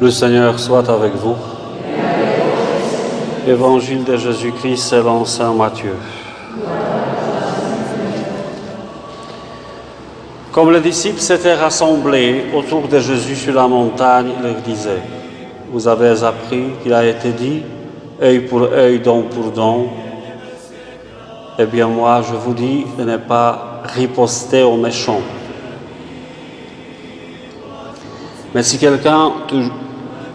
Le Seigneur soit avec vous. Évangile de Jésus-Christ selon saint Matthieu. Comme les disciples s'étaient rassemblés autour de Jésus sur la montagne, il leur disait: vous avez appris qu'il a été dit, œil pour œil, dent pour dent. Eh bien moi, je vous dis de ne pas riposter aux méchants. Mais si quelqu'un te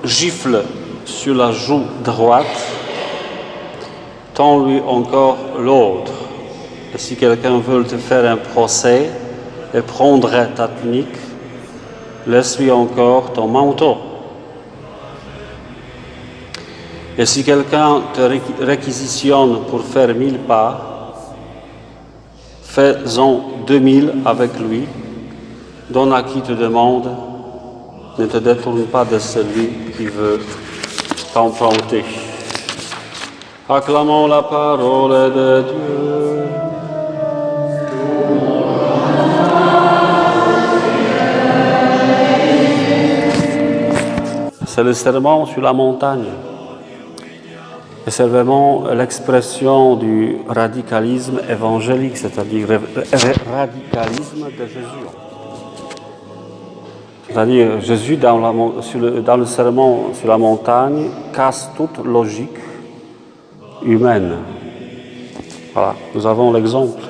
gifle sur la joue droite, tends-lui encore l'autre. Et si quelqu'un veut te faire un procès et prendre ta tunique, laisse-lui encore ton manteau. Et si quelqu'un te réquisitionne pour faire 1000 pas, fais-en 2000 avec lui. Donne à qui te demande, ne te détourne pas de celui qui veut t'emprunter. Acclamons la parole de Dieu. C'est le sermon sur la montagne. Et c'est vraiment l'expression du radicalisme évangélique, c'est-à-dire le radicalisme de Jésus. C'est-à-dire Jésus, dans le sermon sur la montagne, casse toute logique humaine. Voilà, nous avons l'exemple.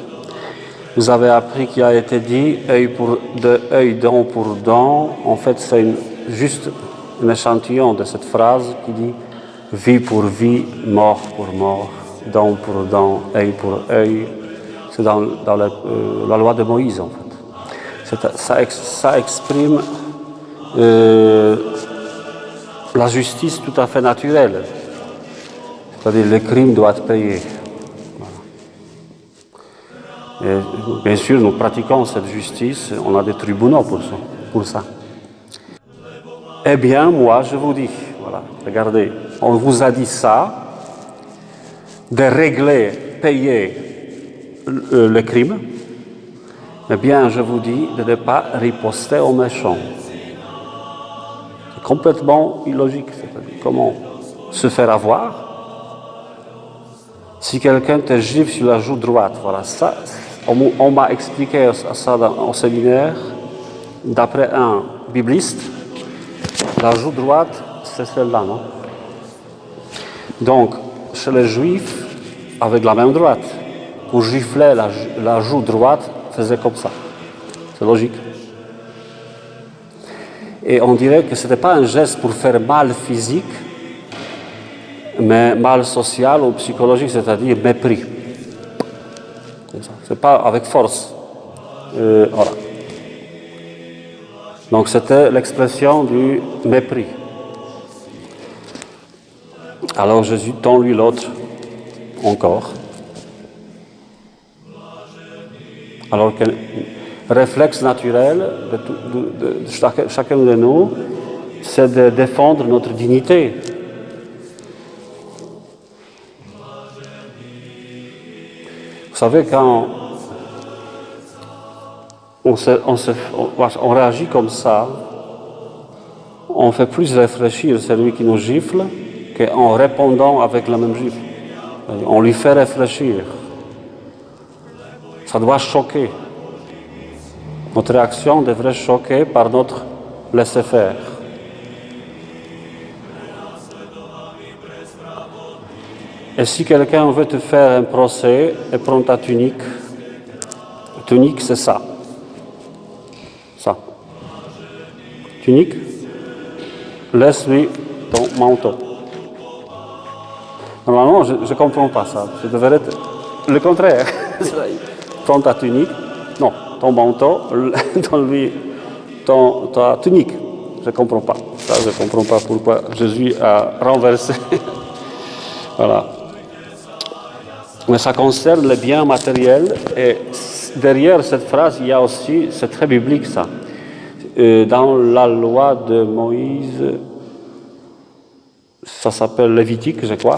Vous avez appris qu'il a été dit œil, dent pour dent. En fait, c'est juste un échantillon de cette phrase qui dit vie pour vie, mort pour mort, dent pour dent, œil pour œil. C'est dans la loi de Moïse, en fait. Ça exprime la justice tout à fait naturelle. C'est-à-dire le crime doit être payé. Voilà. Et bien sûr, nous pratiquons cette justice, on a des tribunaux pour ça. Eh bien, moi, je vous dis, voilà, regardez, on vous a dit ça, de régler, payer le crime. Eh bien, je vous dis de ne pas riposter aux méchants. C'est complètement illogique. C'est-à-dire, comment se faire avoir? Si quelqu'un te gifle sur la joue droite, voilà, ça, on m'a expliqué ça au séminaire, d'après un bibliste, la joue droite, c'est celle-là, non? Donc, chez les Juifs, avec la main droite, pour gifler la joue droite, faisait comme ça. C'est logique. Et on dirait que ce n'était pas un geste pour faire mal physique, mais mal social ou psychologique, c'est-à-dire mépris. C'est pas avec force. Voilà. Donc c'était l'expression du mépris. Alors Jésus tend lui l'autre encore. Alors que le réflexe naturel de chacun de nous, c'est de défendre notre dignité. Vous savez, quand on réagit comme ça, on fait plus réfléchir celui qui nous gifle qu'en répondant avec la même gifle. On lui fait réfléchir. Ça doit choquer. Notre réaction devrait choquer par notre laisser-faire. Et si quelqu'un veut te faire un procès et prendre ta tunique, tunique c'est ça. Ça. Tunique, laisse-lui ton manteau. Normalement, je ne comprends pas ça. Ça devrait être le contraire. Prends ta tunique, non, ton manteau, donne-lui ta tunique. Je ne comprends pas. Ça, je ne comprends pas pourquoi Jésus a renversé. Voilà. Mais ça concerne les biens matériels et derrière cette phrase, il y a aussi, c'est très biblique ça, dans la loi de Moïse, ça s'appelle Lévitique, je crois,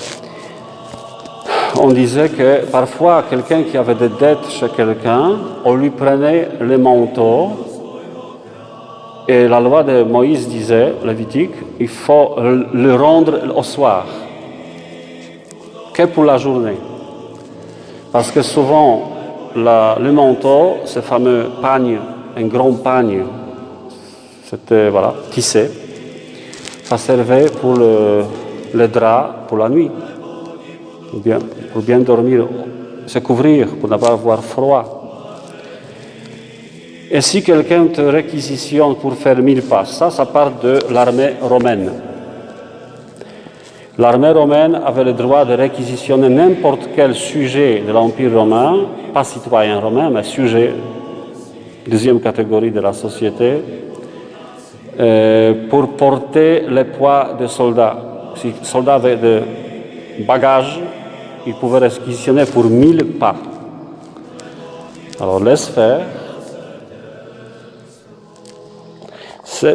on disait que parfois quelqu'un qui avait des dettes chez quelqu'un, on lui prenait le manteau Et la loi de Moïse disait, Lévitique, il faut le rendre au soir, que pour la journée. Parce que souvent, le manteau, ce fameux pagne, un grand pagne, c'était tissé, ça servait pour le drap pour la nuit, pour bien dormir, se couvrir, pour ne pas avoir froid. Et si quelqu'un te réquisitionne pour faire 1000 pas, ça part de l'armée romaine. L'armée romaine avait le droit de réquisitionner n'importe quel sujet de l'Empire romain, pas citoyen romain, mais sujet, deuxième catégorie de la société, pour porter le poids des soldats. Si le soldat avait des bagages, il pouvait réquisitionner pour 1000 pas. Alors laisse faire.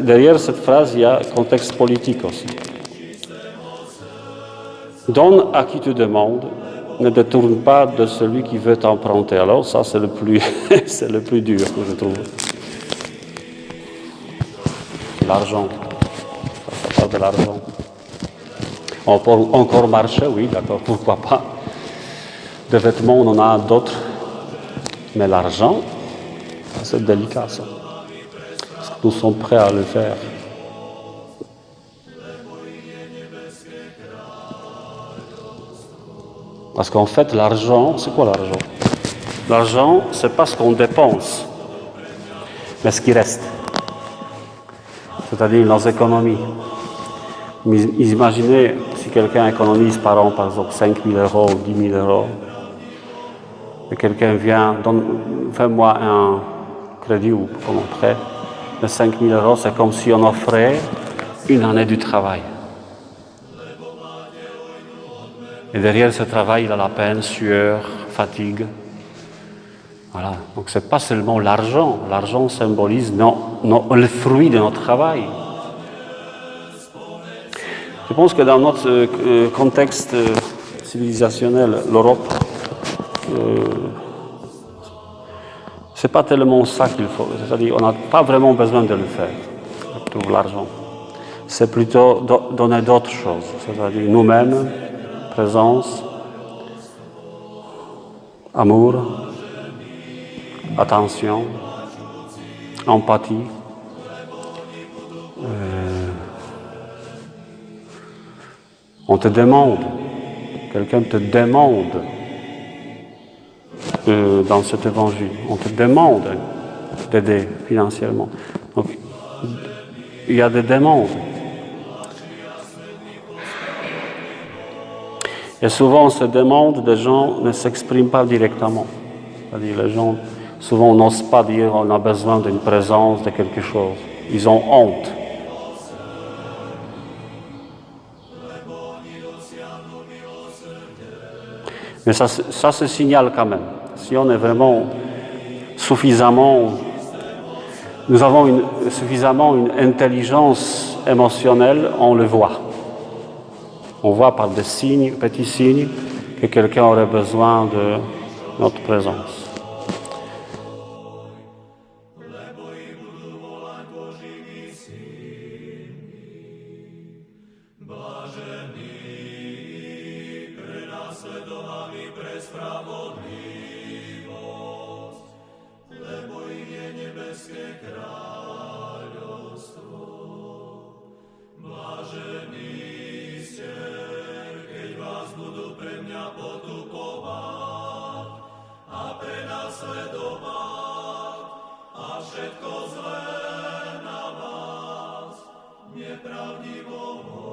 Derrière cette phrase, il y a un contexte politique aussi. Donne à qui tu demandes, ne détourne pas de celui qui veut t'emprunter. Alors ça, c'est le plus, c'est le plus dur, je trouve. L'argent, ça parle de l'argent. On peut encore marcher, oui, d'accord, pourquoi pas. Des vêtements, on en a d'autres. Mais l'argent, c'est délicat, ça. Est-ce que nous sommes prêts à le faire? Parce qu'en fait, l'argent, c'est quoi l'argent? L'argent, c'est pas ce qu'on dépense, mais ce qui reste. C'est-à-dire nos économies. Imaginez si quelqu'un économise par an, par exemple, 5 000 euros ou 10 000 euros, et quelqu'un vient, fais-moi un crédit ou un prêt de 5 000 euros, c'est comme si on offrait une année du travail. Et derrière ce travail, il a la peine, sueur, fatigue. Voilà. Donc ce n'est pas seulement l'argent. L'argent symbolise le fruit de notre travail. Je pense que dans notre contexte civilisationnel, l'Europe, c'est pas tellement ça qu'il faut. C'est-à-dire on n'a pas vraiment besoin de le faire, pour l'argent. C'est plutôt donner d'autres choses. C'est-à-dire nous-mêmes, présence, amour, attention, empathie. On te demande, quelqu'un te demande dans cet évangile, on te demande d'aider financièrement. Donc, il y a des demandes. Et souvent, ces demandes des gens ne s'expriment pas directement. C'est-à-dire, les gens, souvent, n'osent pas dire on a besoin d'une présence, de quelque chose. Ils ont honte. Mais ça se signale quand même. Si on est vraiment suffisamment, nous avons suffisamment une intelligence émotionnelle, on le voit. On voit par des signes, petits signes, que quelqu'un aurait besoin de notre présence. Všetko zlé na vás, nepravdivo